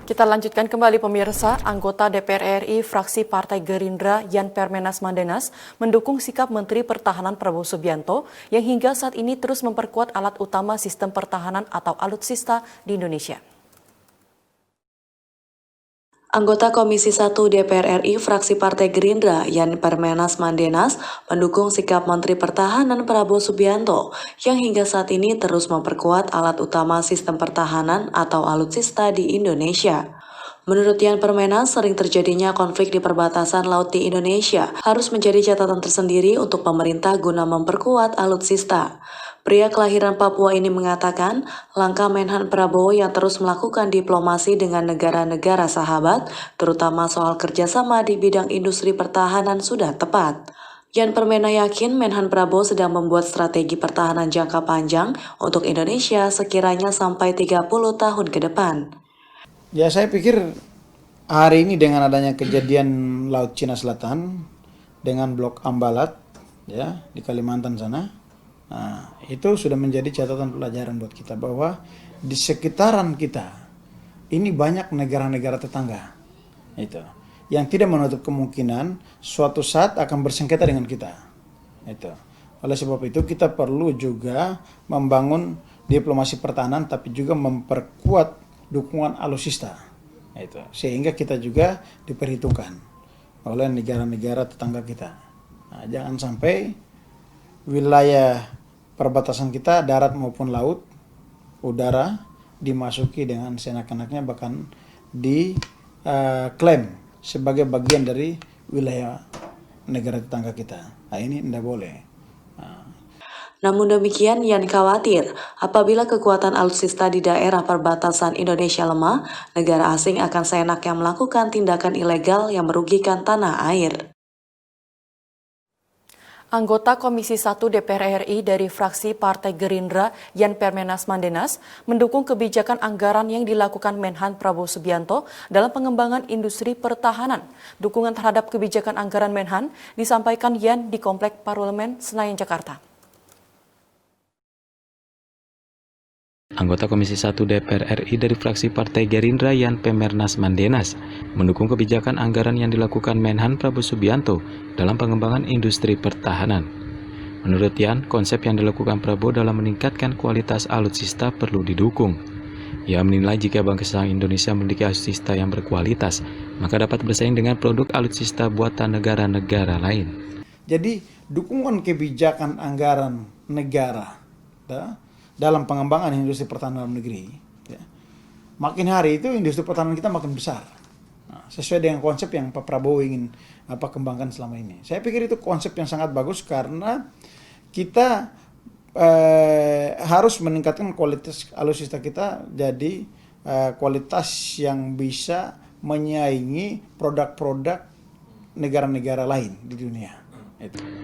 Kita lanjutkan kembali pemirsa, anggota DPR RI fraksi Partai Gerindra Yan Permenas Mandenas mendukung sikap Menteri Pertahanan Prabowo Subianto yang hingga saat ini terus memperkuat alat utama sistem pertahanan atau alutsista di Indonesia. Anggota Komisi 1 DPR RI fraksi Partai Gerindra Yan Permenas Mandenas mendukung sikap Menteri Pertahanan Prabowo Subianto yang hingga saat ini terus memperkuat alat utama sistem pertahanan atau alutsista di Indonesia. Menurut Yan Permenas, sering terjadinya konflik di perbatasan laut di Indonesia harus menjadi catatan tersendiri untuk pemerintah guna memperkuat alutsista. Pria kelahiran Papua ini mengatakan, langkah Menhan Prabowo yang terus melakukan diplomasi dengan negara-negara sahabat, terutama soal kerjasama di bidang industri pertahanan sudah tepat. Yan Permena yakin Menhan Prabowo sedang membuat strategi pertahanan jangka panjang untuk Indonesia sekiranya sampai 30 tahun ke depan. Ya, saya pikir hari ini dengan adanya kejadian Laut Cina Selatan dengan Blok Ambalat ya di Kalimantan sana, itu sudah menjadi catatan pelajaran buat kita bahwa di sekitaran kita ini banyak negara-negara tetangga itu yang tidak menutup kemungkinan suatu saat akan bersengketa dengan kita. Itu. Oleh sebab itu kita perlu juga membangun diplomasi pertahanan tapi juga memperkuat dukungan alutsista itu sehingga kita juga diperhitungkan oleh negara-negara tetangga kita. Jangan sampai wilayah perbatasan kita darat maupun laut, udara dimasuki dengan seenak-enaknya bahkan diklaim sebagai bagian dari wilayah negara tetangga kita. Ini tidak boleh. Namun demikian, Yan khawatir apabila kekuatan alutsista di daerah perbatasan Indonesia lemah, negara asing akan seenaknya melakukan tindakan ilegal yang merugikan tanah air. Anggota Komisi 1 DPR RI dari fraksi Partai Gerindra Yan Permenas Mandenas mendukung kebijakan anggaran yang dilakukan Menhan Prabowo Subianto dalam pengembangan industri pertahanan. Dukungan terhadap kebijakan anggaran Menhan disampaikan Yan di Komplek Parlemen Senayan, Jakarta. Anggota Komisi 1 DPR RI dari fraksi Partai Gerindra Yan Permenas Mandenas mendukung kebijakan anggaran yang dilakukan Menhan Prabowo Subianto dalam pengembangan industri pertahanan. Menurut Yan, konsep yang dilakukan Prabowo dalam meningkatkan kualitas alutsista perlu didukung. Ia menilai jika bangsa Indonesia memiliki alutsista yang berkualitas, maka dapat bersaing dengan produk alutsista buatan negara-negara lain. Jadi, dukungan kebijakan anggaran negara dalam pengembangan industri pertahanan dalam negeri, ya, makin hari itu industri pertahanan kita makin besar. Sesuai dengan konsep yang Pak Prabowo ingin kembangkan selama ini. Saya pikir itu konsep yang sangat bagus karena kita harus meningkatkan kualitas alutsista kita jadi kualitas yang bisa menyaingi produk-produk negara-negara lain di dunia.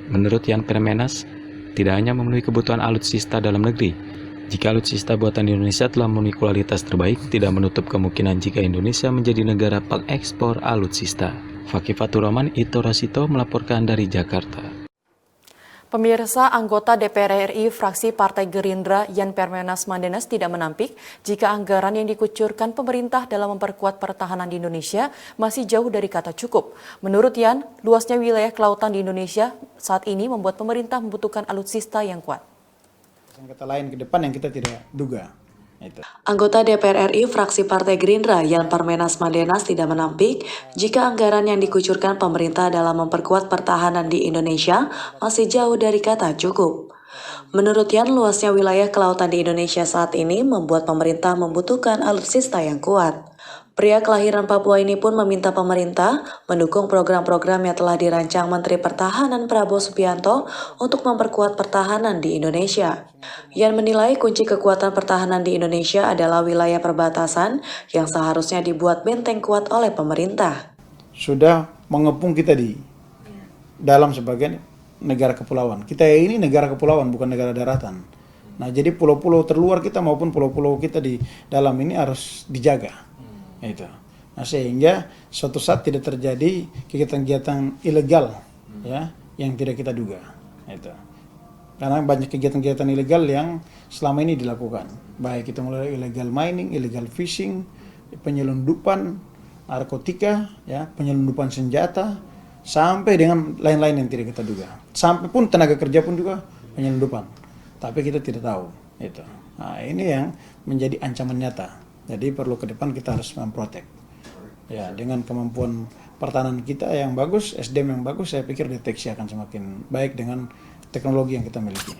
Menurut Yan Permenas, tidak hanya memenuhi kebutuhan alutsista dalam negeri. Jika alutsista buatan Indonesia telah memenuhi kualitas terbaik, tidak menutup kemungkinan jika Indonesia menjadi negara pengekspor alutsista. Fakih Fatur Rahman, Ito Rasito melaporkan dari Jakarta. Pemirsa, anggota DPR RI fraksi Partai Gerindra Yan Permenas Mandenas tidak menampik jika anggaran yang dikucurkan pemerintah dalam memperkuat pertahanan di Indonesia masih jauh dari kata cukup. Menurut Yan, luasnya wilayah kelautan di Indonesia saat ini membuat pemerintah membutuhkan alutsista yang kuat. Kata lain ke depan yang kita tidak duga. Anggota DPR RI fraksi Partai Gerindra Yan Permenas Mandenas tidak menampik jika anggaran yang dikucurkan pemerintah dalam memperkuat pertahanan di Indonesia masih jauh dari kata cukup. Menurut Yan, luasnya wilayah kelautan di Indonesia saat ini membuat pemerintah membutuhkan alutsista yang kuat. Pria kelahiran Papua ini pun meminta pemerintah mendukung program-program yang telah dirancang Menteri Pertahanan Prabowo Subianto untuk memperkuat pertahanan di Indonesia. Yan menilai kunci kekuatan pertahanan di Indonesia adalah wilayah perbatasan yang seharusnya dibuat benteng kuat oleh pemerintah. Sudah mengepung kita di dalam sebagian negara kepulauan. Kita ini negara kepulauan, bukan negara daratan. Nah, jadi pulau-pulau terluar kita maupun pulau-pulau kita di dalam ini harus dijaga. Itu. Nah, sehingga suatu saat tidak terjadi kegiatan-kegiatan ilegal ya yang tidak kita duga. Itu. Karena banyak kegiatan-kegiatan ilegal yang selama ini dilakukan. Baik itu mulai illegal mining, illegal fishing, penyelundupan narkotika, ya, penyelundupan senjata, sampai dengan lain-lain yang tidak kita duga. Sampai pun tenaga kerja pun juga penyelundupan. Tapi kita tidak tahu itu. Nah, ini yang menjadi ancaman nyata. Jadi perlu ke depan kita harus memprotek. Ya, dengan kemampuan pertahanan kita yang bagus, SDM yang bagus, saya pikir deteksi akan semakin baik dengan teknologi yang kita miliki.